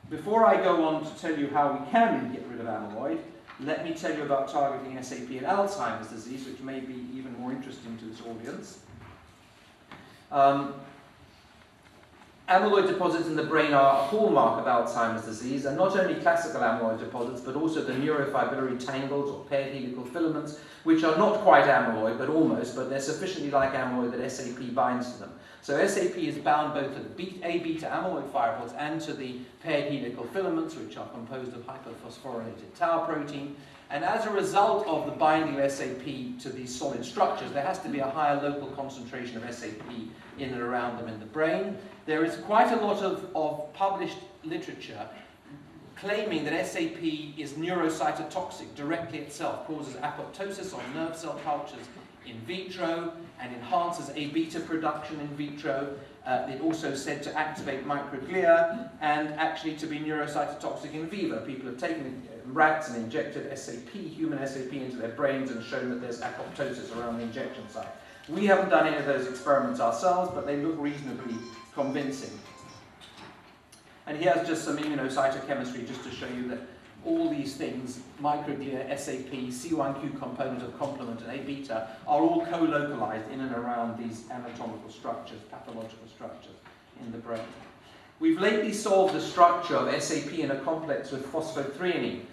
Before I go on to tell you how we can get rid of amyloid, let me tell you about targeting SAP in Alzheimer's disease, which may be even more interesting to this audience. Amyloid deposits in the brain are a hallmark of Alzheimer's disease, and not only classical amyloid deposits, but also the neurofibrillary tangles or paired helical filaments, which are not quite amyloid, but almost, but they're sufficiently like amyloid that SAP binds to them. So SAP is bound both to the A-beta amyloid fibrils and to the paired helical filaments, which are composed of hyperphosphorylated tau protein. And as a result of the binding of SAP to these solid structures, there has to be a higher local concentration of SAP in and around them in the brain. There is quite a lot of published literature claiming that SAP is neurocytotoxic directly itself, causes apoptosis on nerve cell cultures in vitro, and enhances A-beta production in vitro. It also said to activate microglia and actually to be neurocytotoxic in vivo. People have taken rats and injected SAP, human SAP, into their brains and shown that there's apoptosis around the injection site. We haven't done any of those experiments ourselves, but they look reasonably convincing. And here's just some immunocytochemistry just to show you that all these things, microglia, SAP, C1q component of complement, and A-beta, are all co-localized in and around these anatomical structures, pathological structures in the brain. We've lately solved the structure of SAP in a complex with phosphothreonine.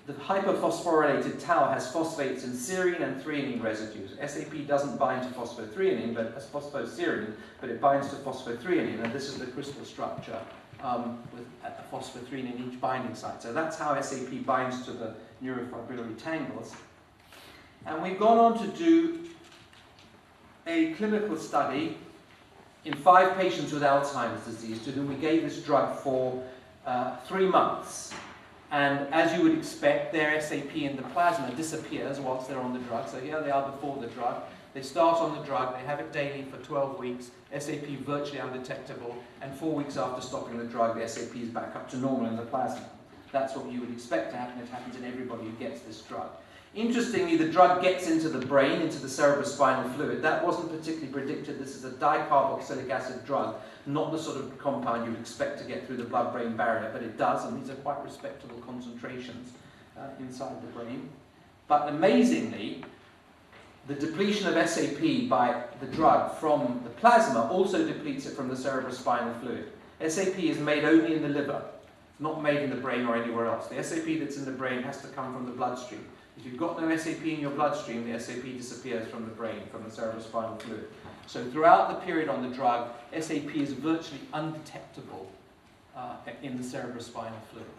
The hyperphosphorylated tau has phosphates in serine and threonine residues. SAP doesn't bind to phosphothrionine, but as phosphoserine, but it binds to phosphothreonine, and this is the crystal structure with a phosphothrionine in each binding site. So that's how SAP binds to the neurofibrillary tangles. And we've gone on to do a clinical study in 5 patients with Alzheimer's disease to whom we gave this drug for 3 months. And as you would expect, their SAP in the plasma disappears whilst they're on the drug. So here they are before the drug. They start on the drug, they have it daily for 12 weeks, SAP virtually undetectable, and 4 weeks after stopping the drug, the SAP is back up to normal in the plasma. That's what you would expect to happen. It happens in everybody who gets this drug. Interestingly, the drug gets into the brain, into the cerebrospinal fluid. That wasn't particularly predicted. This is a dicarboxylic acid drug, not the sort of compound you'd expect to get through the blood-brain barrier, but it does, and these are quite respectable concentrations inside the brain. But amazingly, the depletion of SAP by the drug from the plasma also depletes it from the cerebrospinal fluid. SAP is made only in the liver, not made in the brain or anywhere else. The SAP that's in the brain has to come from the bloodstream. If you've got no SAP in your bloodstream, the SAP disappears from the brain, from the cerebrospinal fluid. So throughout the period on the drug, SAP is virtually undetectable in the cerebrospinal fluid.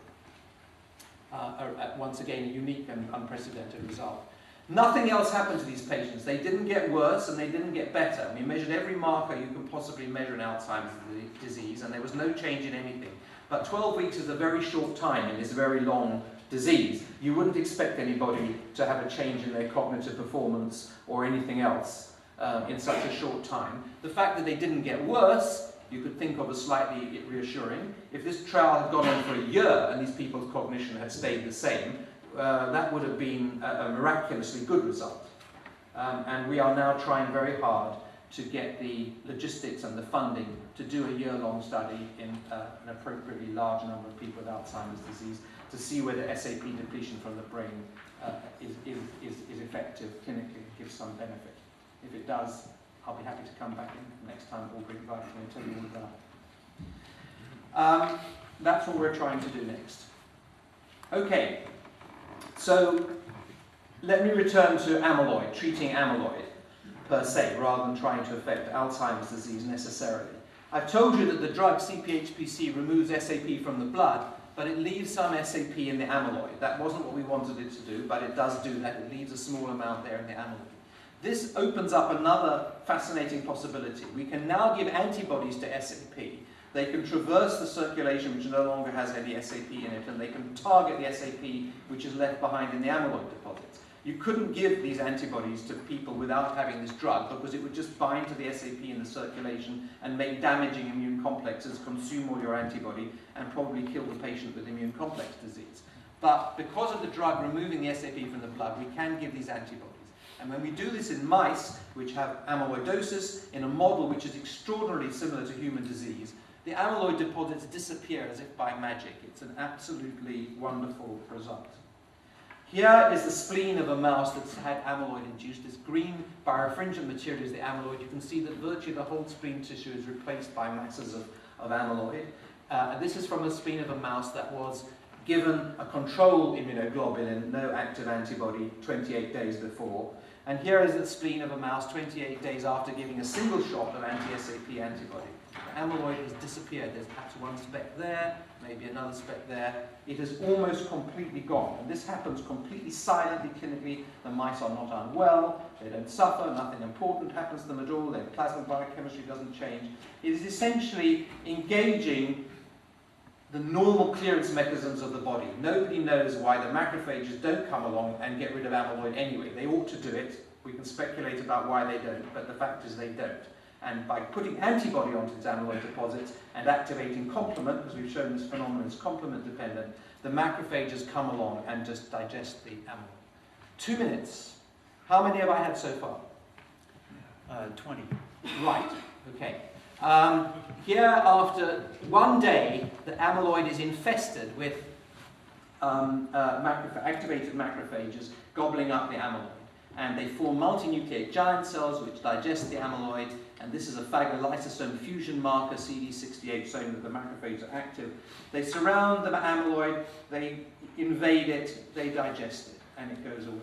Once again, a unique and unprecedented result. Nothing else happened to these patients. They didn't get worse and they didn't get better. We measured every marker you can possibly measure in Alzheimer's disease, and there was no change in anything. But 12 weeks is a very short time in this very long disease. You wouldn't expect anybody to have a change in their cognitive performance or anything else in such a short time. The fact that they didn't get worse, you could think of as slightly reassuring. If this trial had gone on for a year and these people's cognition had stayed the same, that would have been a miraculously good result. And we are now trying very hard to get the logistics and the funding to do a year-long study in an appropriately large number of people with Alzheimer's disease to see whether SAP depletion from the brain is effective clinically, gives some benefit. If it does, I'll be happy to come back in next time or bring back and tell you all about it. That's what we're trying to do next. Okay, so let me return to amyloid, treating amyloid per se, rather than trying to affect Alzheimer's disease necessarily. I've told you that the drug CPHPC removes SAP from the blood, but it leaves some SAP in the amyloid. That wasn't what we wanted it to do, but it does do that. It leaves a small amount there in the amyloid. This opens up another fascinating possibility. We can now give antibodies to SAP. They can traverse the circulation, which no longer has any SAP in it, and they can target the SAP which is left behind in the amyloid deposits. You couldn't give these antibodies to people without having this drug because it would just bind to the SAP in the circulation and make damaging immune complexes, consume all your antibody, and probably kill the patient with immune complex disease. But because of the drug removing the SAP from the blood, we can give these antibodies. And when we do this in mice, which have amyloidosis, in a model which is extraordinarily similar to human disease, the amyloid deposits disappear as if by magic. It's an absolutely wonderful result. Here is the spleen of a mouse that's had amyloid induced. This green birefringent material is the amyloid. You can see that virtually the whole spleen tissue is replaced by masses of amyloid. This is from a spleen of a mouse that was given a control immunoglobulin, no active antibody, 28 days before. And here is the spleen of a mouse 28 days after giving a single shot of anti-SAP antibody. The amyloid has disappeared. There's perhaps one speck there, maybe another speck there. It is almost completely gone. And this happens completely silently, clinically. The mice are not unwell. They don't suffer. Nothing important happens to them at all. Their plasma biochemistry doesn't change. It is essentially engaging the normal clearance mechanisms of the body. Nobody knows why the macrophages don't come along and get rid of amyloid anyway. They ought to do it. We can speculate about why they don't, but the fact is they don't. And by putting antibody onto these amyloid deposits and activating complement, because we've shown this phenomenon is complement dependent, the macrophages come along and just digest the amyloid. 2 minutes. How many have I had so far? 20. Right, okay. Here, after 1 day, the amyloid is infested with activated macrophages gobbling up the amyloid. And they form multinucleate giant cells which digest the amyloid. And this is a phagolysosomal fusion marker, CD68 Zone, that the macrophages are active. They surround the amyloid, they invade it, they digest it, and it goes away.